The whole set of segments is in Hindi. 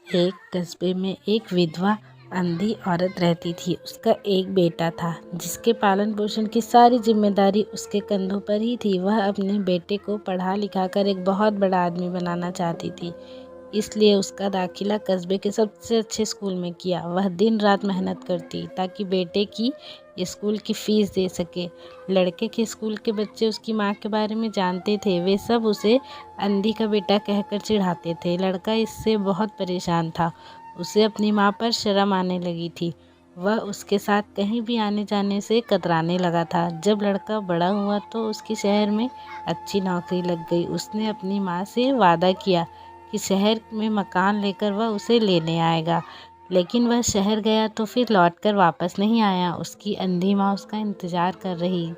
एक कस्बे में एक विधवा अंधी औरत रहती थी। उसका एक बेटा था जिसके पालन पोषण की सारी जिम्मेदारी उसके कंधों पर ही थी। वह अपने बेटे को पढ़ा लिखाकर एक बहुत बड़ा आदमी बनाना चाहती थी, इसलिए उसका दाखिला कस्बे के सबसे अच्छे स्कूल में किया। वह दिन रात मेहनत करती ताकि बेटे की स्कूल की फीस दे सके। लड़के के स्कूल के बच्चे उसकी माँ के बारे में जानते थे। वे सब उसे अंधी का बेटा कहकर चिढ़ाते थे। लड़का इससे बहुत परेशान था। उसे अपनी माँ पर शर्म आने लगी थी। वह उसके साथ कहीं भी आने जाने से कतराने लगा था। जब लड़का बड़ा हुआ तो उसके शहर में अच्छी नौकरी लग गई। उसने अपनी माँ से वादा किया कि शहर में मकान लेकर वह उसे लेने आएगा, लेकिन वह शहर गया तो फिर लौटकर वापस नहीं आया। उसकी अंधी माँ उसका इंतज़ार कर रही।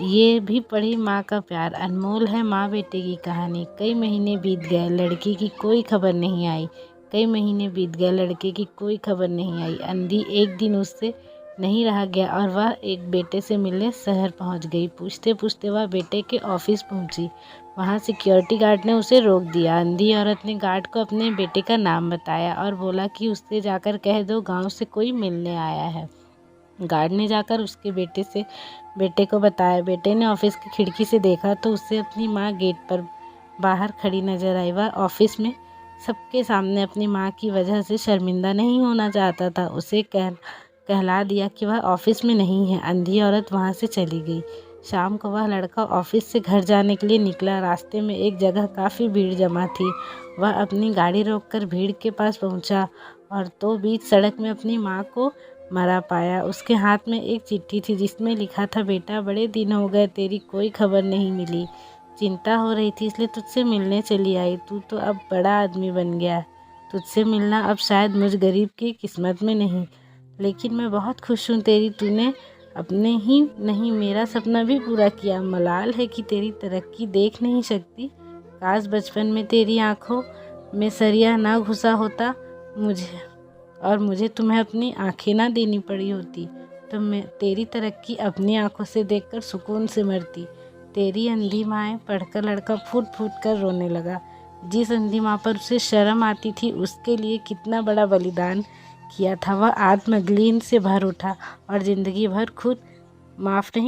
ये भी पढ़ी माँ का प्यार अनमोल है, माँ बेटे की कहानी। कई महीने बीत गए, लड़की की कोई खबर नहीं आई। कई महीने बीत गए, लड़के की कोई खबर नहीं आई। अंधी एक दिन उससे नहीं रहा गया और वह एक बेटे से मिलने शहर पहुंच गई। पूछते पूछते वह बेटे के ऑफिस पहुंची। वहां सिक्योरिटी गार्ड ने उसे रोक दिया। अंधी औरत ने गार्ड को अपने बेटे का नाम बताया और बोला कि उससे जाकर कह दो गांव से कोई मिलने आया है। गार्ड ने जाकर उसके बेटे को बताया। बेटे ने ऑफिस की खिड़की से देखा तो उससे अपनी माँ गेट पर बाहर खड़ी नजर आई। वह ऑफिस में सबके सामने अपनी माँ की वजह से शर्मिंदा नहीं होना चाहता था। उसे कहला दिया कि वह ऑफिस में नहीं है। अंधी औरत वहाँ से चली गई। शाम को वह लड़का ऑफिस से घर जाने के लिए निकला। रास्ते में एक जगह काफ़ी भीड़ जमा थी। वह अपनी गाड़ी रोककर भीड़ के पास पहुँचा और तो बीच सड़क में अपनी माँ को मरा पाया। उसके हाथ में एक चिट्ठी थी जिसमें लिखा था, बेटा बड़े दिन हो गए, तेरी कोई खबर नहीं मिली। चिंता हो रही थी इसलिए तुझसे मिलने चली आई। तू तो अब बड़ा आदमी बन गया। तुझसे मिलना अब शायद मुझ गरीब की किस्मत में नहीं, लेकिन मैं बहुत खुश हूँ। तूने अपने ही नहीं मेरा सपना भी पूरा किया। मलाल है कि तेरी तरक्की देख नहीं सकती। काश बचपन में तेरी आंखों में सरिया ना घुसा होता मुझे तुम्हें अपनी आंखें ना देनी पड़ी होती, तो मैं तेरी तरक्की अपनी आंखों से देखकर सुकून से मरती। तेरी अंधी माँ। पढ़कर लड़का फूट फूट कर रोने लगा। जिस अंधी माँ पर उसे शर्म आती थी, उसके लिए कितना बड़ा बलिदान किया था। वह आत्मग्लानि से भर उठा और जिंदगी भर खुद माफ़ नहीं